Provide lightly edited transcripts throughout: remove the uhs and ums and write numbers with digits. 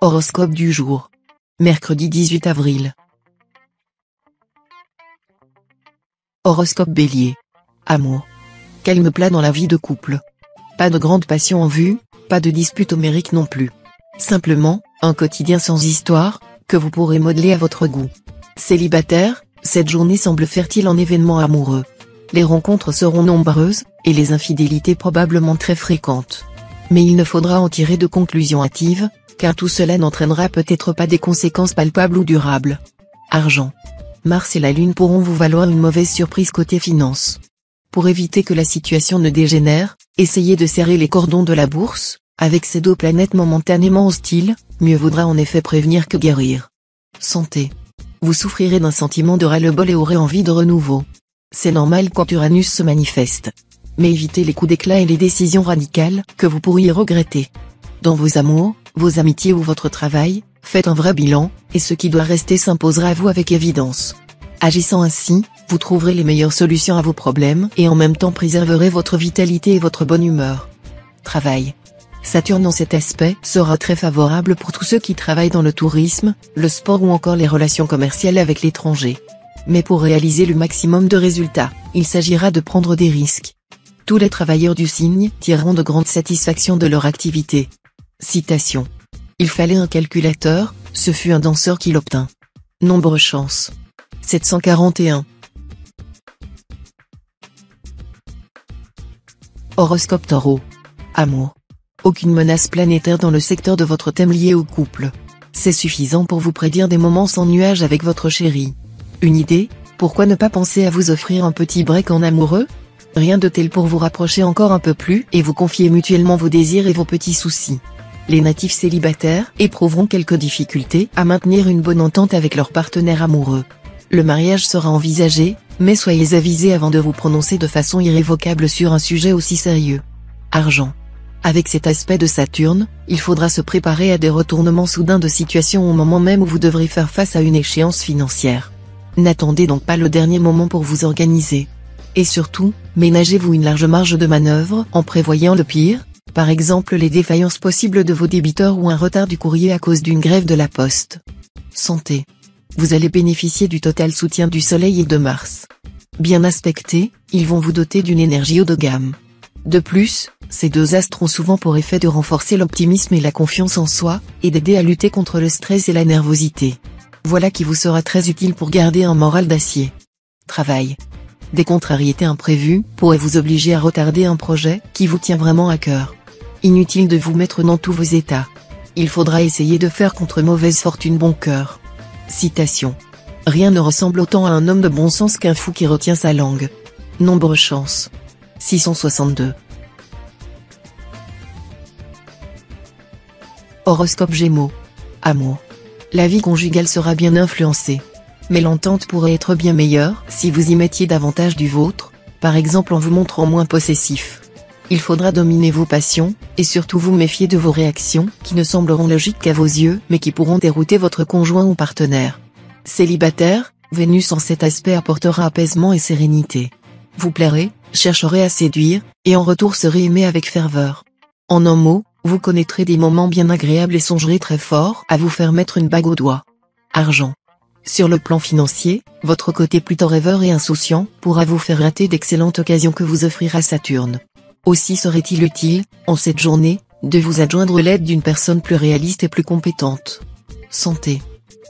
Horoscope du jour. Mercredi 18 avril. Horoscope Bélier. Amour. Calme plat dans la vie de couple. Pas de grande passion en vue, pas de dispute homérique non plus. Simplement, un quotidien sans histoire, que vous pourrez modeler à votre goût. Célibataire, cette journée semble fertile en événements amoureux. Les rencontres seront nombreuses, et les infidélités probablement très fréquentes. Mais il ne faudra en tirer de conclusions hâtives, car tout cela n'entraînera peut-être pas des conséquences palpables ou durables. Argent. Mars et la Lune pourront vous valoir une mauvaise surprise côté finance. Pour éviter que la situation ne dégénère, essayez de serrer les cordons de la bourse, avec ces deux planètes momentanément hostiles, mieux vaudra en effet prévenir que guérir. Santé. Vous souffrirez d'un sentiment de ras-le-bol et aurez envie de renouveau. C'est normal quand Uranus se manifeste. Mais évitez les coups d'éclat et les décisions radicales, que vous pourriez regretter. Dans vos amours, vos amitiés ou votre travail, faites un vrai bilan, et ce qui doit rester s'imposera à vous avec évidence. Agissant ainsi, vous trouverez les meilleures solutions à vos problèmes et en même temps préserverez votre vitalité et votre bonne humeur. Travail. Saturne en cet aspect sera très favorable pour tous ceux qui travaillent dans le tourisme, le sport ou encore les relations commerciales avec l'étranger. Mais pour réaliser le maximum de résultats, il s'agira de prendre des risques. Tous les travailleurs du signe tireront de grandes satisfactions de leur activité. Citation. Il fallait un calculateur, ce fut un danseur qui l'obtint. Nombre chance. 741. Horoscope Taureau. Amour. Aucune menace planétaire dans le secteur de votre thème lié au couple. C'est suffisant pour vous prédire des moments sans nuages avec votre chérie. Une idée, pourquoi ne pas penser à vous offrir un petit break en amoureux? Rien de tel pour vous rapprocher encore un peu plus et vous confier mutuellement vos désirs et vos petits soucis. Les natifs célibataires éprouveront quelques difficultés à maintenir une bonne entente avec leur partenaire amoureux. Le mariage sera envisagé, mais soyez avisés avant de vous prononcer de façon irrévocable sur un sujet aussi sérieux. Argent. Avec cet aspect de Saturne, il faudra se préparer à des retournements soudains de situation au moment même où vous devrez faire face à une échéance financière. N'attendez donc pas le dernier moment pour vous organiser. Et surtout, ménagez-vous une large marge de manœuvre en prévoyant le pire, par exemple les défaillances possibles de vos débiteurs ou un retard du courrier à cause d'une grève de la poste. Santé. Vous allez bénéficier du total soutien du Soleil et de Mars. Bien aspectés, ils vont vous doter d'une énergie haut de gamme. De plus, ces deux astres ont souvent pour effet de renforcer l'optimisme et la confiance en soi, et d'aider à lutter contre le stress et la nervosité. Voilà qui vous sera très utile pour garder un moral d'acier. Travail. Des contrariétés imprévues pourraient vous obliger à retarder un projet qui vous tient vraiment à cœur. Inutile de vous mettre dans tous vos états. Il faudra essayer de faire contre mauvaise fortune bon cœur. Citation. Rien ne ressemble autant à un homme de bon sens qu'un fou qui retient sa langue. Nombre chance. 662. Horoscope Gémeaux. Amour. La vie conjugale sera bien influencée. Mais l'entente pourrait être bien meilleure si vous y mettiez davantage du vôtre, par exemple en vous montrant moins possessif. Il faudra dominer vos passions, et surtout vous méfier de vos réactions, qui ne sembleront logiques qu'à vos yeux, mais qui pourront dérouter votre conjoint ou partenaire. Célibataire, Vénus en cet aspect apportera apaisement et sérénité. Vous plairez, chercherez à séduire, et en retour serez aimé avec ferveur. En un mot, vous connaîtrez des moments bien agréables et songerez très fort à vous faire mettre une bague au doigt. Argent. Sur le plan financier, votre côté plutôt rêveur et insouciant pourra vous faire rater d'excellentes occasions que vous offrira Saturne. Aussi serait-il utile, en cette journée, de vous adjoindre l'aide d'une personne plus réaliste et plus compétente. Santé.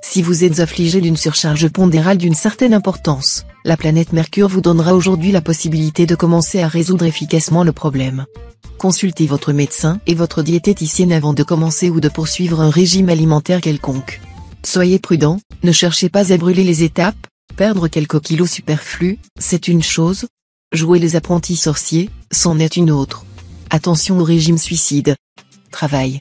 Si vous êtes affligé d'une surcharge pondérale d'une certaine importance, la planète Mercure vous donnera aujourd'hui la possibilité de commencer à résoudre efficacement le problème. Consultez votre médecin et votre diététicienne avant de commencer ou de poursuivre un régime alimentaire quelconque. Soyez prudent, ne cherchez pas à brûler les étapes, perdre quelques kilos superflus, c'est une chose. Jouer les apprentis sorciers, c'en est une autre. Attention au régime suicide. Travail.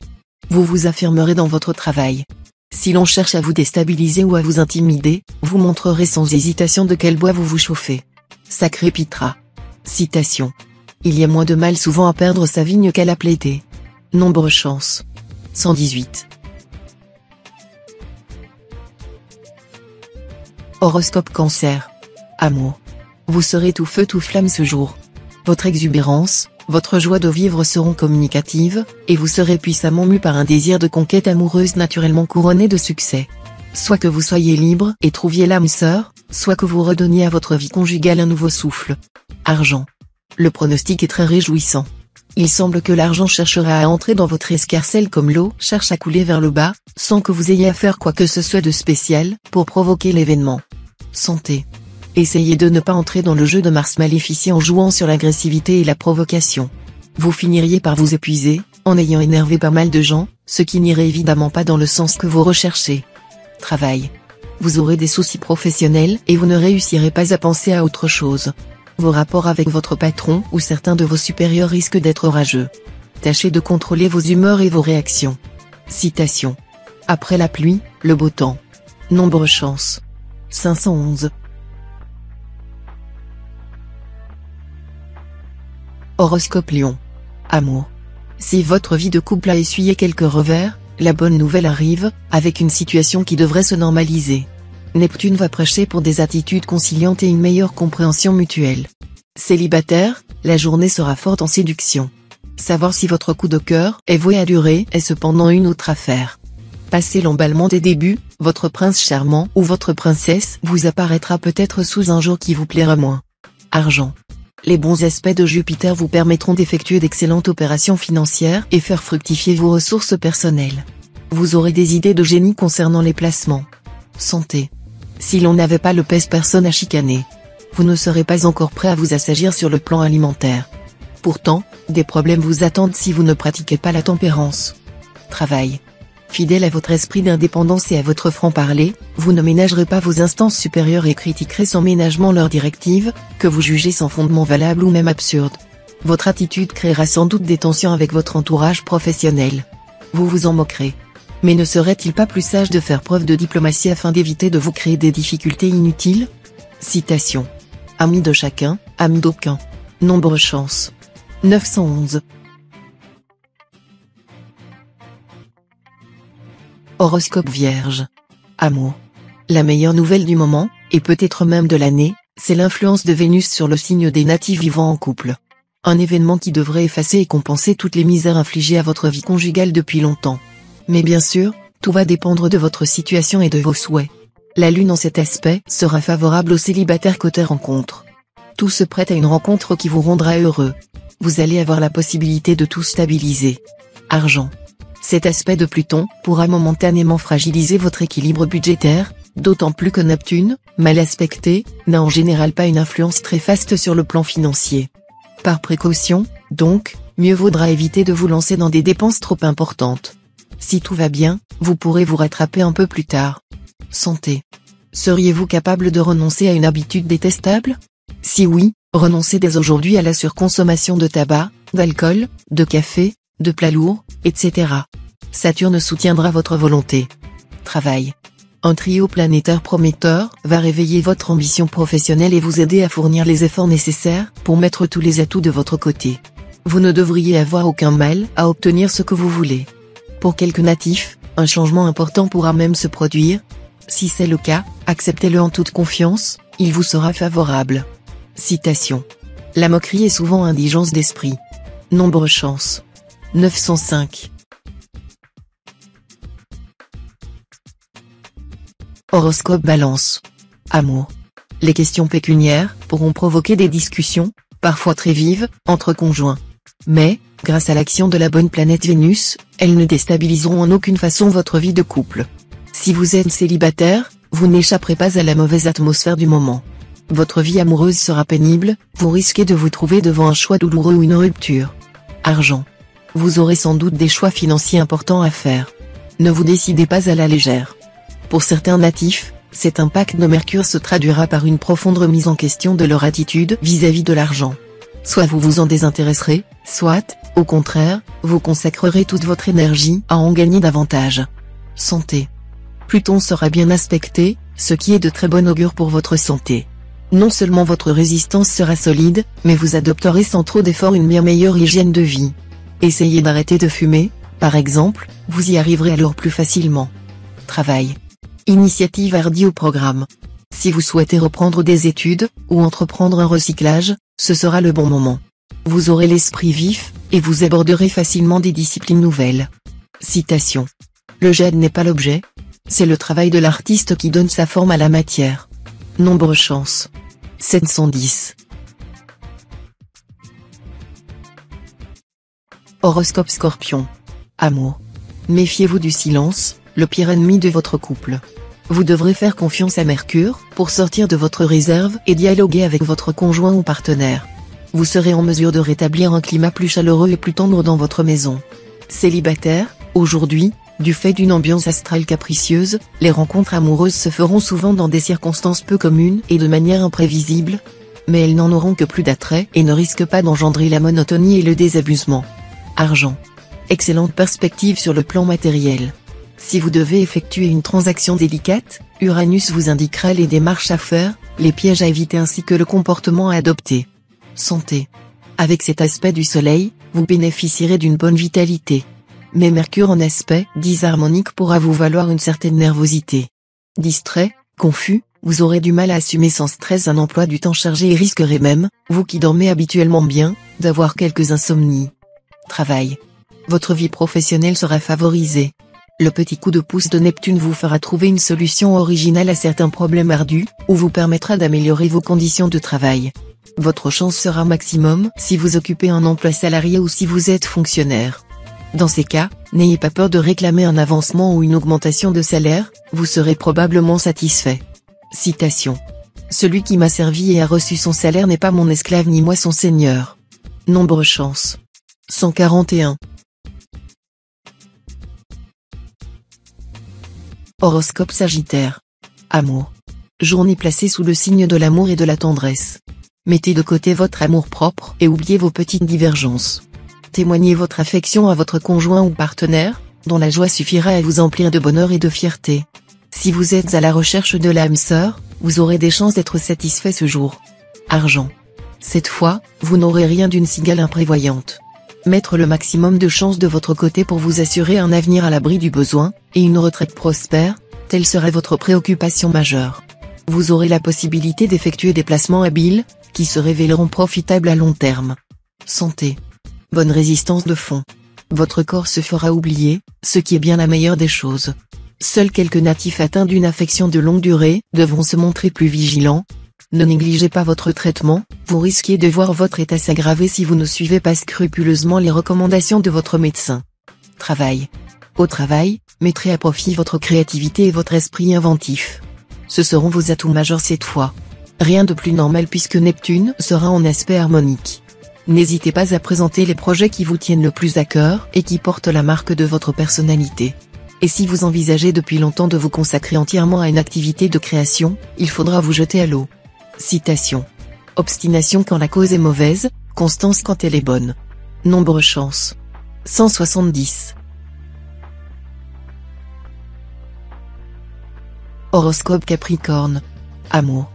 Vous vous affirmerez dans votre travail. Si l'on cherche à vous déstabiliser ou à vous intimider, vous montrerez sans hésitation de quel bois vous vous chauffez. Ça crépitera. Citation. Il y a moins de mal souvent à perdre sa vigne qu'à la plaider. Nombre chance. 118. Horoscope Cancer. Amour. Vous serez tout feu tout flamme ce jour. Votre exubérance, Votre joie de vivre seront communicatives, et vous serez puissamment mu par un désir de conquête amoureuse naturellement couronné de succès. Soit que vous soyez libre et trouviez l'âme sœur, soit que vous redonniez à votre vie conjugale un nouveau souffle. Argent. Le pronostic est très réjouissant. Il semble que l'argent cherchera à entrer dans votre escarcelle comme l'eau cherche à couler vers le bas, sans que vous ayez à faire quoi que ce soit de spécial pour provoquer l'événement. Santé. Essayez de ne pas entrer dans le jeu de Mars maléfique en jouant sur l'agressivité et la provocation. Vous finiriez par vous épuiser, en ayant énervé pas mal de gens, ce qui n'irait évidemment pas dans le sens que vous recherchez. Travail. Vous aurez des soucis professionnels et vous ne réussirez pas à penser à autre chose. Vos rapports avec votre patron ou certains de vos supérieurs risquent d'être orageux. Tâchez de contrôler vos humeurs et vos réactions. Citation. Après la pluie, le beau temps. Nombre chance. 511. Horoscope Lion. Amour. Si votre vie de couple a essuyé quelques revers, la bonne nouvelle arrive, avec une situation qui devrait se normaliser. Neptune va prêcher pour des attitudes conciliantes et une meilleure compréhension mutuelle. Célibataire, la journée sera forte en séduction. Savoir si votre coup de cœur est voué à durer est cependant une autre affaire. Passé l'emballement des débuts, votre prince charmant ou votre princesse vous apparaîtra peut-être sous un jour qui vous plaira moins. Argent. Les bons aspects de Jupiter vous permettront d'effectuer d'excellentes opérations financières et faire fructifier vos ressources personnelles. Vous aurez des idées de génie concernant les placements. Santé. Si l'on n'avait pas le pèse personne à chicaner, vous ne serez pas encore prêt à vous assagir sur le plan alimentaire. Pourtant, des problèmes vous attendent si vous ne pratiquez pas la tempérance. Travail. Fidèle à votre esprit d'indépendance et à votre franc-parler, vous ne ménagerez pas vos instances supérieures et critiquerez sans ménagement leurs directives, que vous jugez sans fondement valable ou même absurde. Votre attitude créera sans doute des tensions avec votre entourage professionnel. Vous vous en moquerez. Mais ne serait-il pas plus sage de faire preuve de diplomatie afin d'éviter de vous créer des difficultés inutiles? Citation. Ami de chacun, ami d'aucun. Nombre chance. 911. Horoscope Vierge. Amour. La meilleure nouvelle du moment, et peut-être même de l'année, c'est l'influence de Vénus sur le signe des natifs vivant en couple. Un événement qui devrait effacer et compenser toutes les misères infligées à votre vie conjugale depuis longtemps. Mais bien sûr, tout va dépendre de votre situation et de vos souhaits. La lune en cet aspect sera favorable aux célibataires côté rencontre. Tout se prête à une rencontre qui vous rendra heureux. Vous allez avoir la possibilité de tout stabiliser. Argent. Cet aspect de Pluton pourra momentanément fragiliser votre équilibre budgétaire, d'autant plus que Neptune, mal aspecté, n'a en général pas une influence très faste sur le plan financier. Par précaution, donc, mieux vaudra éviter de vous lancer dans des dépenses trop importantes. Si tout va bien, vous pourrez vous rattraper un peu plus tard. Santé. Seriez-vous capable de renoncer à une habitude détestable? Si oui, renoncez dès aujourd'hui à la surconsommation de tabac, d'alcool, de café, de plats lourds, etc. Saturne soutiendra votre volonté. Travail. Un trio planétaire prometteur va réveiller votre ambition professionnelle et vous aider à fournir les efforts nécessaires pour mettre tous les atouts de votre côté. Vous ne devriez avoir aucun mal à obtenir ce que vous voulez. Pour quelques natifs, un changement important pourra même se produire. Si c'est le cas, acceptez-le en toute confiance, il vous sera favorable. Citation. La moquerie est souvent indigence d'esprit. Nombre chance. 905. Horoscope Balance. Amour. Les questions pécuniaires pourront provoquer des discussions, parfois très vives, entre conjoints. Mais, grâce à l'action de la bonne planète Vénus, elles ne déstabiliseront en aucune façon votre vie de couple. Si vous êtes célibataire, vous n'échapperez pas à la mauvaise atmosphère du moment. Votre vie amoureuse sera pénible, vous risquez de vous trouver devant un choix douloureux ou une rupture. Argent. Vous aurez sans doute des choix financiers importants à faire. Ne vous décidez pas à la légère. Pour certains natifs, cet impact de Mercure se traduira par une profonde remise en question de leur attitude vis-à-vis de l'argent. Soit vous vous en désintéresserez, soit, au contraire, vous consacrerez toute votre énergie à en gagner davantage. Santé. Pluton sera bien aspecté, ce qui est de très bon augure pour votre santé. Non seulement votre résistance sera solide, mais vous adopterez sans trop d'efforts une bien meilleure hygiène de vie. Essayez d'arrêter de fumer, par exemple, vous y arriverez alors plus facilement. Travail. Initiative hardie au programme. Si vous souhaitez reprendre des études, ou entreprendre un recyclage, ce sera le bon moment. Vous aurez l'esprit vif, et vous aborderez facilement des disciplines nouvelles. Citation. Le jade n'est pas l'objet. C'est le travail de l'artiste qui donne sa forme à la matière. Nombre chance. 710. Horoscope Scorpion. Amour. Méfiez-vous du silence, le pire ennemi de votre couple. Vous devrez faire confiance à Mercure pour sortir de votre réserve et dialoguer avec votre conjoint ou partenaire. Vous serez en mesure de rétablir un climat plus chaleureux et plus tendre dans votre maison. Célibataire, aujourd'hui, du fait d'une ambiance astrale capricieuse, les rencontres amoureuses se feront souvent dans des circonstances peu communes et de manière imprévisible, mais elles n'en auront que plus d'attrait et ne risquent pas d'engendrer la monotonie et le désabusement. Argent. Excellente perspective sur le plan matériel. Si vous devez effectuer une transaction délicate, Uranus vous indiquera les démarches à faire, les pièges à éviter ainsi que le comportement à adopter. Santé. Avec cet aspect du soleil, vous bénéficierez d'une bonne vitalité. Mais Mercure en aspect disharmonique pourra vous valoir une certaine nervosité. Distrait, confus, vous aurez du mal à assumer sans stress un emploi du temps chargé et risquerez même, vous qui dormez habituellement bien, d'avoir quelques insomnies. Travail. Votre vie professionnelle sera favorisée. Le petit coup de pouce de Neptune vous fera trouver une solution originale à certains problèmes ardus, ou vous permettra d'améliorer vos conditions de travail. Votre chance sera maximum si vous occupez un emploi salarié ou si vous êtes fonctionnaire. Dans ces cas, n'ayez pas peur de réclamer un avancement ou une augmentation de salaire, vous serez probablement satisfait. Citation. Celui qui m'a servi et a reçu son salaire n'est pas mon esclave ni moi son seigneur. Nombre chance. 141. Horoscope Sagittaire. Amour. Journée placée sous le signe de l'amour et de la tendresse. Mettez de côté votre amour-propre et oubliez vos petites divergences. Témoignez votre affection à votre conjoint ou partenaire, dont la joie suffira à vous emplir de bonheur et de fierté. Si vous êtes à la recherche de l'âme sœur, vous aurez des chances d'être satisfait ce jour. Argent. Cette fois, vous n'aurez rien d'une cigale imprévoyante. Mettre le maximum de chances de votre côté pour vous assurer un avenir à l'abri du besoin, et une retraite prospère, telle sera votre préoccupation majeure. Vous aurez la possibilité d'effectuer des placements habiles, qui se révéleront profitables à long terme. Santé. Bonne résistance de fond. Votre corps se fera oublier, ce qui est bien la meilleure des choses. Seuls quelques natifs atteints d'une affection de longue durée devront se montrer plus vigilants. Ne négligez pas votre traitement, vous risquez de voir votre état s'aggraver si vous ne suivez pas scrupuleusement les recommandations de votre médecin. Travail. Au travail, mettrez à profit votre créativité et votre esprit inventif. Ce seront vos atouts majeurs cette fois. Rien de plus normal puisque Neptune sera en aspect harmonique. N'hésitez pas à présenter les projets qui vous tiennent le plus à cœur et qui portent la marque de votre personnalité. Et si vous envisagez depuis longtemps de vous consacrer entièrement à une activité de création, il faudra vous jeter à l'eau. Citation. Obstination quand la cause est mauvaise, constance quand elle est bonne. Nombre chance. 170. Horoscope Capricorne. Amour.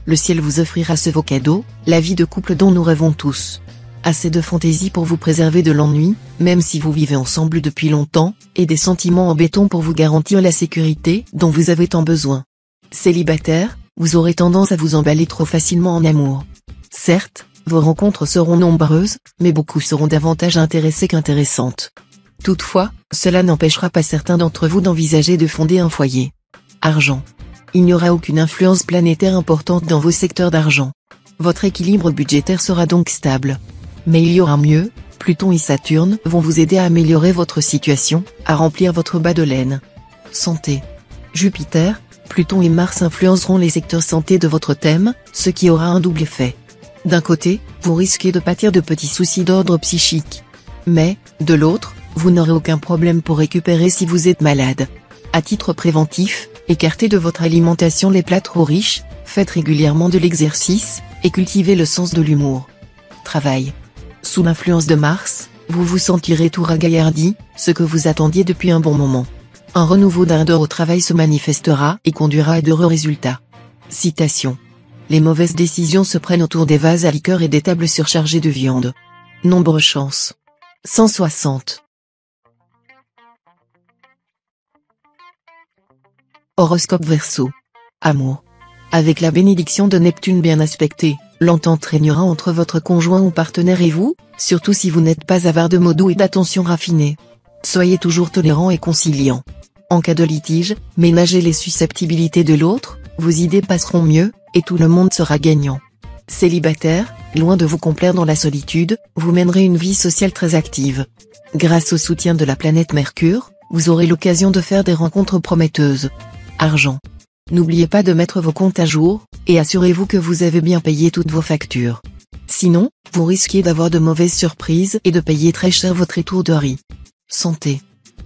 Le ciel vous offrira ce beau cadeau, la vie de couple dont nous rêvons tous. Assez de fantaisie pour vous préserver de l'ennui, même si vous vivez ensemble depuis longtemps, et des sentiments en béton pour vous garantir la sécurité dont vous avez tant besoin. Célibataire, vous aurez tendance à vous emballer trop facilement en amour. Certes, vos rencontres seront nombreuses, mais beaucoup seront davantage intéressées qu'intéressantes. Toutefois, cela n'empêchera pas certains d'entre vous d'envisager de fonder un foyer. Argent. Il n'y aura aucune influence planétaire importante dans vos secteurs d'argent. Votre équilibre budgétaire sera donc stable. Mais il y aura mieux, Pluton et Saturne vont vous aider à améliorer votre situation, à remplir votre bas de laine. Santé. Jupiter, Pluton et Mars influenceront les secteurs santé de votre thème, ce qui aura un double effet. D'un côté, vous risquez de pâtir de petits soucis d'ordre psychique. Mais, de l'autre, vous n'aurez aucun problème pour récupérer si vous êtes malade. À titre préventif, écartez de votre alimentation les plats trop riches, faites régulièrement de l'exercice, et cultivez le sens de l'humour. Travail. Sous l'influence de Mars, vous vous sentirez tout ragaillardi, ce que vous attendiez depuis un bon moment. Un renouveau d'ardeur au travail se manifestera et conduira à d'heureux résultats. Citation. Les mauvaises décisions se prennent autour des vases à liqueur et des tables surchargées de viande. Nombre chance. 160. Horoscope Verseau. Amour. Avec la bénédiction de Neptune bien aspectée, L'entente régnera entre votre conjoint ou partenaire et vous, surtout si vous n'êtes pas avare de mots doux et d'attention raffinée. Soyez toujours tolérant et conciliant. En cas de litige, ménagez les susceptibilités de l'autre, vos idées passeront mieux, et tout le monde sera gagnant. Célibataire, loin de vous complaire dans la solitude, vous mènerez une vie sociale très active. Grâce au soutien de la planète Mercure, vous aurez l'occasion de faire des rencontres prometteuses. Argent. N'oubliez pas de mettre vos comptes à jour, et assurez-vous que vous avez bien payé toutes vos factures. Sinon, vous risquez d'avoir de mauvaises surprises et de payer très cher votre étourderie. Santé.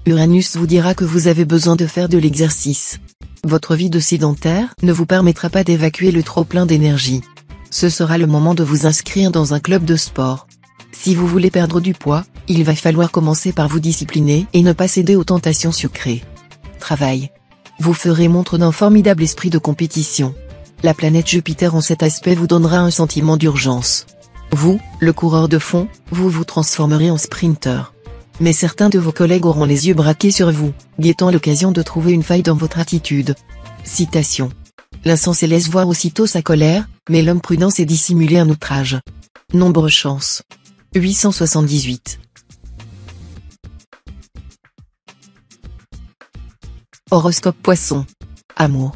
Uranus vous dira que vous avez besoin de faire de l'exercice. Votre vie de sédentaire ne vous permettra pas d'évacuer le trop-plein d'énergie. Ce sera le moment de vous inscrire dans un club de sport. Si vous voulez perdre du poids, il va falloir commencer par vous discipliner et ne pas céder aux tentations sucrées. Travail. Vous ferez montre d'un formidable esprit de compétition. La planète Jupiter en cet aspect vous donnera un sentiment d'urgence. Vous, le coureur de fond, vous vous transformerez en sprinter. Mais certains de vos collègues auront les yeux braqués sur vous, guettant l'occasion de trouver une faille dans votre attitude. Citation. L'insensé laisse voir aussitôt sa colère, mais l'homme prudent sait dissimuler un outrage. Nombre chance. 878. Horoscope Poisson. Amour.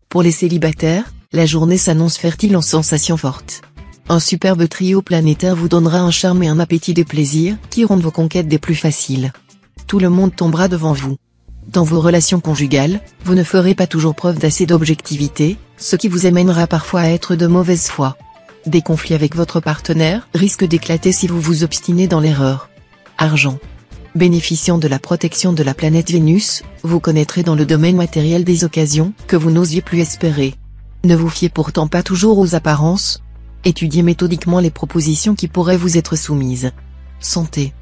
Pour les célibataires, la journée s'annonce fertile en sensations fortes. Un superbe trio planétaire vous donnera un charme et un appétit de plaisir qui rendent vos conquêtes des plus faciles. Tout le monde tombera devant vous. Dans vos relations conjugales, vous ne ferez pas toujours preuve d'assez d'objectivité, ce qui vous amènera parfois à être de mauvaise foi. Des conflits avec votre partenaire risquent d'éclater si vous vous obstinez dans l'erreur. Argent. Bénéficiant de la protection de la planète Vénus, vous connaîtrez dans le domaine matériel des occasions que vous n'osiez plus espérer. Ne vous fiez pourtant pas toujours aux apparences. Étudiez méthodiquement les propositions qui pourraient vous être soumises. Santé.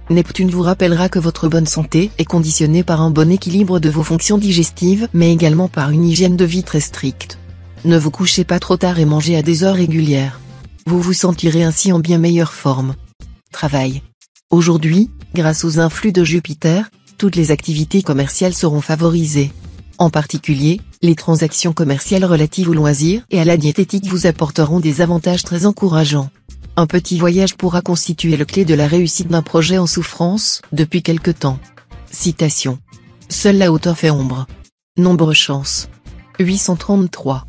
Neptune vous rappellera que votre bonne santé est conditionnée par un bon équilibre de vos fonctions digestives mais également par une hygiène de vie très stricte. Ne vous couchez pas trop tard et mangez à des heures régulières. Vous vous sentirez ainsi en bien meilleure forme. Travail. Aujourd'hui, grâce aux influx de Jupiter, toutes les activités commerciales seront favorisées. En particulier, les transactions commerciales relatives aux loisirs et à la diététique vous apporteront des avantages très encourageants. Un petit voyage pourra constituer le clé de la réussite d'un projet en souffrance depuis quelque temps. Citation. Seule la hauteur fait ombre. Nombre chance. 833.